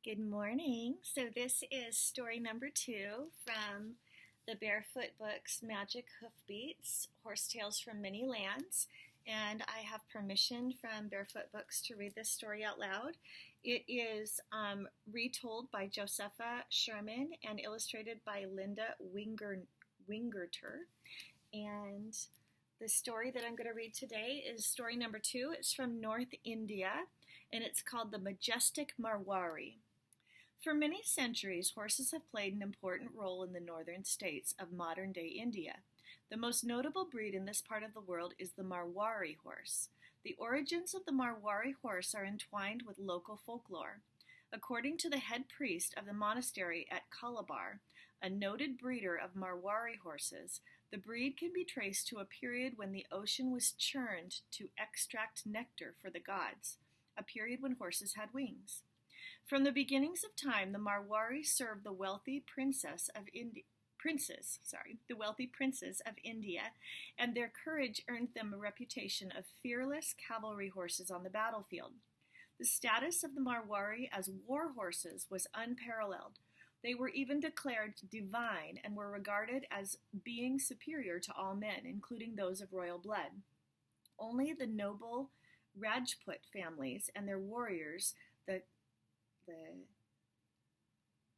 Good morning. So, this is story number 2 from the Barefoot Books Magic Hoofbeats, Horse Tales from Many Lands. And I have permission from Barefoot Books to read this story out loud. It is retold by Josepha Sherman and illustrated by Linda Wingerter. And the story that I'm going to read today is story number 2. It's from North India, and it's called The Majestic Marwari. For many centuries, horses have played an important role in the northern states of modern-day India. The most notable breed in this part of the world is the Marwari horse. The origins of the Marwari horse are entwined with local folklore. According to the head priest of the monastery at Calabar, a noted breeder of Marwari horses, the breed can be traced to a period when the ocean was churned to extract nectar for the gods, a period when horses had wings. From the beginnings of time, the Marwari served the wealthy princes of India, and their courage earned them a reputation of fearless cavalry horses on the battlefield. The status of the Marwari as war horses was unparalleled. They were even declared divine and were regarded as being superior to all men, including those of royal blood. Only the noble Rajput families and their warriors, the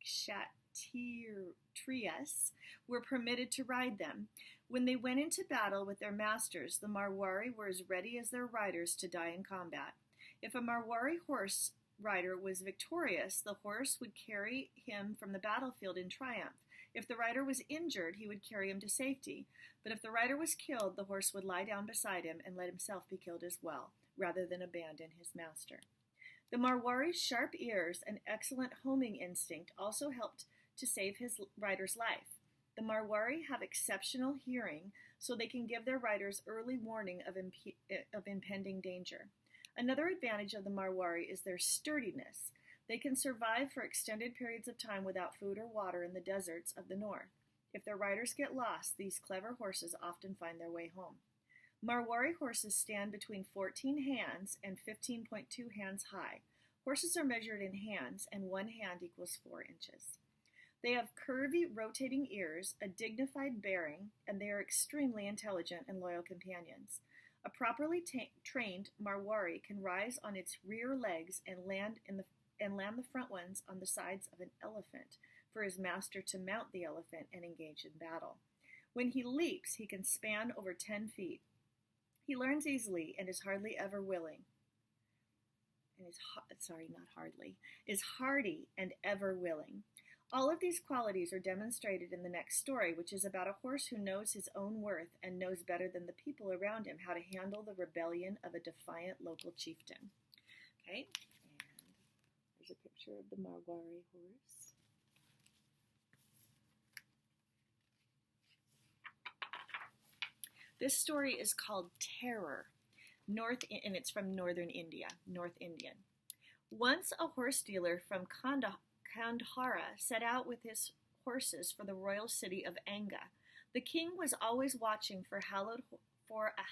Kshatriyas, were permitted to ride them. When they went into battle with their masters, the Marwari were as ready as their riders to die in combat. If a Marwari horse rider was victorious, the horse would carry him from the battlefield in triumph. If the rider was injured, he would carry him to safety. But if the rider was killed, the horse would lie down beside him and let himself be killed as well, rather than abandon his master. The Marwari's sharp ears and excellent homing instinct also helped to save his rider's life. The Marwari have exceptional hearing, so they can give their riders early warning of impending danger. Another advantage of the Marwari is their sturdiness. They can survive for extended periods of time without food or water in the deserts of the north. If their riders get lost, these clever horses often find their way home. Marwari horses stand between 14 hands and 15.2 hands high. Horses are measured in hands, and 1 hand equals 4 inches. They have curvy, rotating ears, a dignified bearing, and they are extremely intelligent and loyal companions. A properly trained Marwari can rise on its rear legs and land the front ones on the sides of an elephant for his master to mount the elephant and engage in battle. When he leaps, he can span over 10 feet. He learns easily and is hardy and ever willing. All of these qualities are demonstrated in the next story, which is about a horse who knows his own worth and knows better than the people around him how to handle the rebellion of a defiant local chieftain. Okay, and there's a picture of the Marwari horse. This story is called Terror, and it's from northern India, North Indian. Once a horse dealer from Kandahara set out with his horses for the royal city of Anga. The king was always watching for a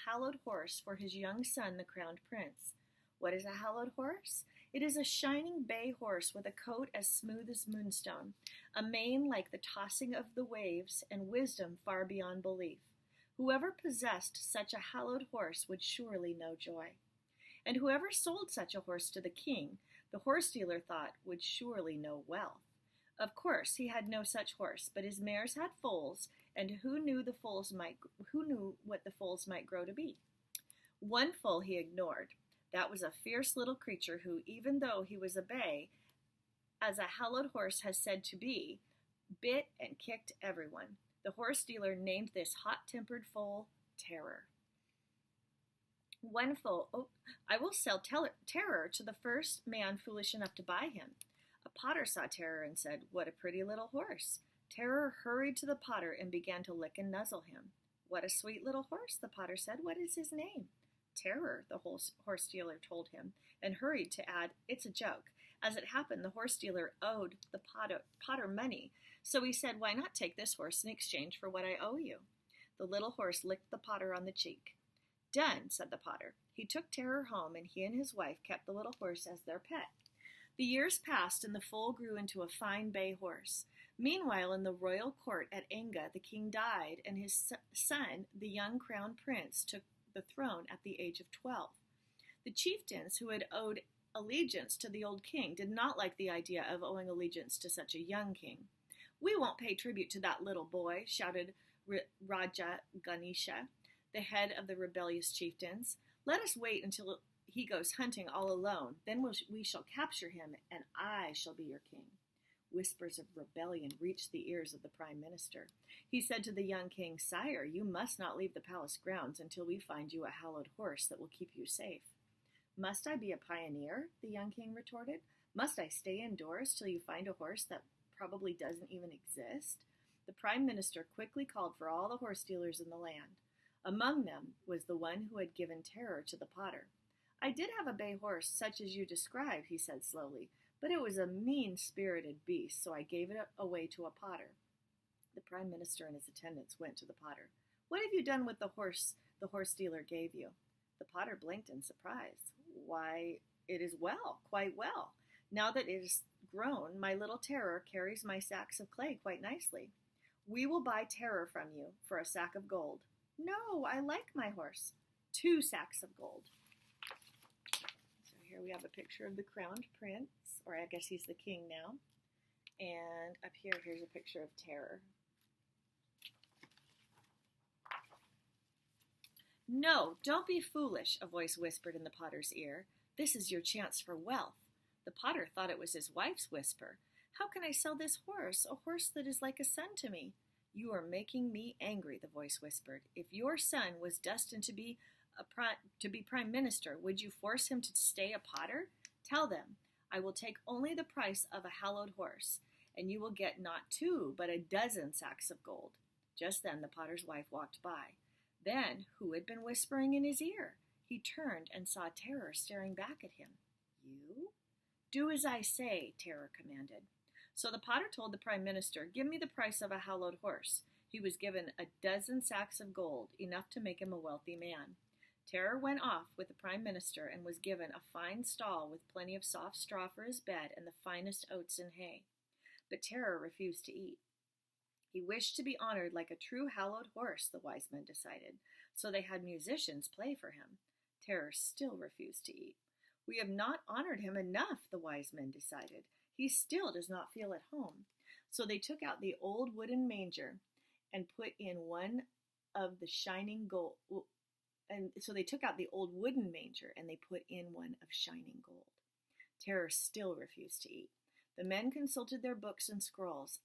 hallowed horse for his young son, the crowned prince. What is a hallowed horse? It is a shining bay horse with a coat as smooth as moonstone, a mane like the tossing of the waves, and wisdom far beyond belief. Whoever possessed such a hallowed horse would surely know joy. And whoever sold such a horse to the ing, the horse dealer thought, would surely know wealth. Of course, he had no such horse, but his mares had foals, and who knew what the foals might grow to be? One foal he ignored. That was a fierce little creature who, even though he was a bay, as a hallowed horse has said to be, bit and kicked everyone. The horse dealer named this hot-tempered foal Terror. One foal, I will sell Terror to the first man foolish enough to buy him. A potter saw Terror and said, "What a pretty little horse." Terror hurried to the potter and began to lick and nuzzle him. "What a sweet little horse," the potter said. "What is his name?" "Terror," the horse dealer told him, and hurried to add, "It's a joke." As it happened, the horse dealer owed the potter money, so he said, "Why not take this horse in exchange for what I owe you?" The little horse licked the potter on the cheek. "Done," said the potter. He took Terror home, and he and his wife kept the little horse as their pet. The years passed, and the foal grew into a fine bay horse. Meanwhile, in the royal court at Enga, the king died, and his son, the young crown prince, took the throne at the age of 12. The chieftains who had owed allegiance to the old king did not like the idea of owing allegiance to such a young king. "We won't pay tribute to that little boy," shouted Raja Ganesha, the head of the rebellious chieftains. "Let us wait until he goes hunting all alone. Then we shall capture him, and I shall be your king." Whispers of rebellion reached the ears of the prime minister. He said to the young king, "Sire, you must not leave the palace grounds until we find you a hallowed horse that will keep you safe." "Must I be a pioneer?" the young king retorted. "Must I stay indoors till you find a horse that probably doesn't even exist?" The prime minister quickly called for all the horse dealers in the land. Among them was the one who had given terror to the potter. "I did have a bay horse such as you describe," he said slowly, "but it was a mean-spirited beast, so I gave it away to a potter." The prime minister and his attendants went to the potter. "What have you done with the horse dealer gave you?" The potter blinked in surprise. "Why, it is well, quite well. Now that it is grown, my little Terror carries my sacks of clay quite nicely. We will buy Terror from you for a sack of gold." "No, I like my horse." 2 sacks of gold." So here we have a picture of the crowned prince, or I guess he's the king now. And up here, here's a picture of Terror. "No, don't be foolish," a voice whispered in the potter's ear. "This is your chance for wealth." The potter thought it was his wife's whisper. "How can I sell this horse, a horse that is like a son to me?" "You are making me angry," the voice whispered. "If your son was destined to be prime minister, would you force him to stay a potter? Tell them, I will take only the price of a hallowed horse, and you will get not 2, but a dozen sacks of gold." Just then the potter's wife walked by. Then, who had been whispering in his ear? He turned and saw Terror staring back at him. "You?" "Do as I say," Terror commanded. So the potter told the prime minister, "Give me the price of a hallowed horse." He was given a dozen sacks of gold, enough to make him a wealthy man. Terror went off with the prime minister and was given a fine stall with plenty of soft straw for his bed and the finest oats and hay. But Terror refused to eat. He wished to be honored like a true hallowed horse, the wise men decided, so they had musicians play for him. Terror still refused to eat. "We have not honored him enough," the wise men decided. "He still does not feel at home." So they took out the old wooden manger and put in one of the shining gold. So they took out the old wooden manger and they put in one of shining gold. Terror still refused to eat. The men consulted their books and scrolls.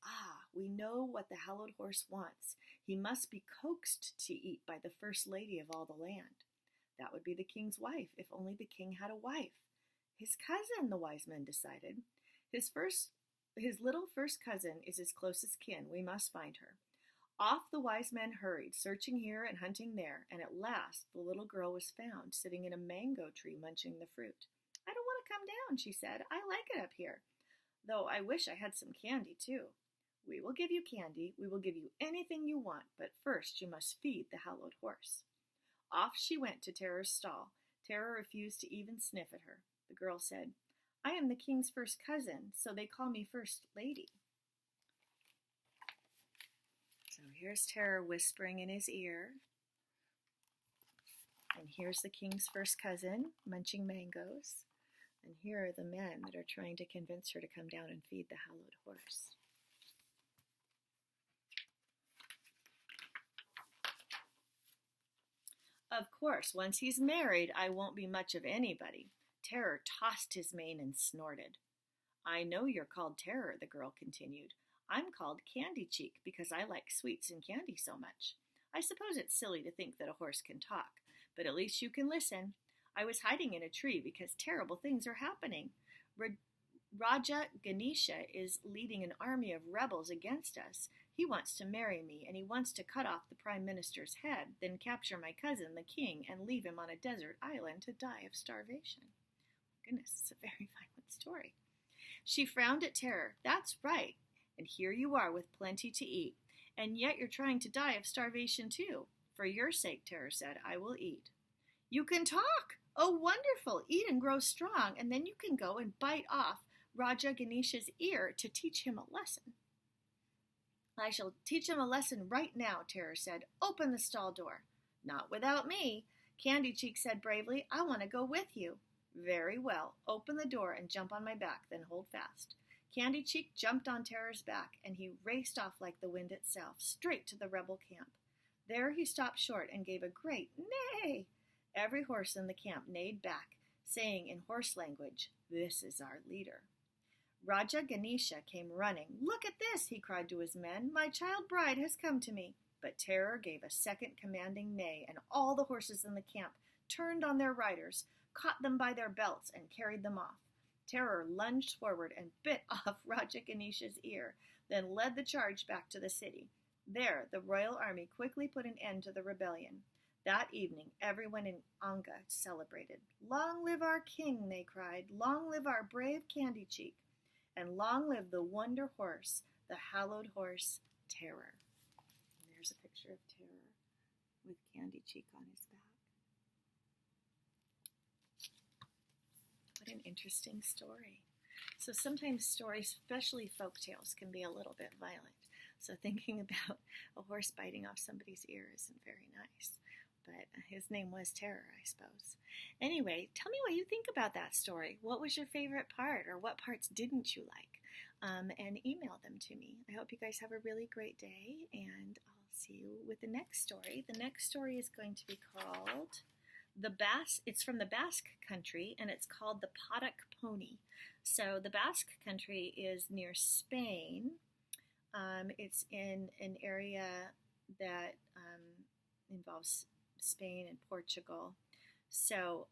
We know what the hallowed horse wants. He must be coaxed to eat by the first lady of all the land. That would be the king's wife, if only the king had a wife. His cousin, the wise men decided. His little first cousin is his closest kin. We must find her. Off the wise men hurried, searching here and hunting there, and at last the little girl was found, sitting in a mango tree munching the fruit. "I don't want to come down," she said. "I like it up here, though I wish I had some candy, too." "We will give you candy. We will give you anything you want, but first you must feed the hallowed horse." Off she went to Terror's stall. Terror refused to even sniff at her. The girl said, "I am the king's first cousin, so they call me First Lady." So here's Terror whispering in his ear. And here's the king's first cousin munching mangoes. And here are the men that are trying to convince her to come down and feed the hallowed horse. "Of course, once he's married, I won't be much of anybody." Terror tossed his mane and snorted. "I know you're called Terror," the girl continued. "I'm called Candy Cheek because I like sweets and candy so much. I suppose it's silly to think that a horse can talk, but at least you can listen. I was hiding in a tree because terrible things are happening. Raja Ganesha is leading an army of rebels against us. He wants to marry me, and he wants to cut off the prime minister's head, then capture my cousin, the king, and leave him on a desert island to die of starvation." Goodness, it's a very violent story. She frowned at Terror. "That's right. And here you are with plenty to eat. And yet you're trying to die of starvation too." "For your sake," Terror said, "I will eat." "You can talk! Oh, wonderful! Eat and grow strong, and then you can go and bite off Raja Ganesha's ear to teach him a lesson. I shall teach him a lesson right now, Terror said. Open the stall door. Not without me, Candy Cheek said bravely. I want to go with you. Very well. Open the door and jump on my back, then hold fast. Candy Cheek jumped on Terror's back, and he raced off like the wind itself, straight to the rebel camp. There he stopped short and gave a great neigh. Every horse in the camp neighed back, saying in horse language, This is our leader. Raja Ganesha came running. Look at this, he cried to his men. My child bride has come to me. But Terror gave a second commanding neigh, and all the horses in the camp turned on their riders, caught them by their belts, and carried them off. Terror lunged forward and bit off Raja Ganesha's ear, then led the charge back to the city. There, the royal army quickly put an end to the rebellion. That evening, everyone in Anga celebrated. Long live our king, they cried. Long live our brave Candy Cheek. And long live the wonder horse, the hallowed horse, Terror. And there's a picture of Terror with Candy Cheek on his back. What an interesting story. So sometimes stories, especially folk tales, can be a little bit violent. So thinking about a horse biting off somebody's ear isn't very nice. But his name was Terror, I suppose. Anyway, tell me what you think about that story. What was your favorite part, or what parts didn't you like? And email them to me. I hope you guys have a really great day, and I'll see you with the next story. The next story is going to be called it's from the Basque Country, and it's called the Paddock Pony. So the Basque Country is near Spain. It's in an area that involves Spain and Portugal. So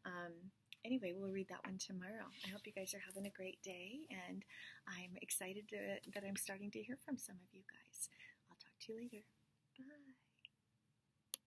anyway, we'll read that one tomorrow. I hope you guys are having a great day, and I'm excited that I'm starting to hear from some of you guys. I'll talk to you later. Bye.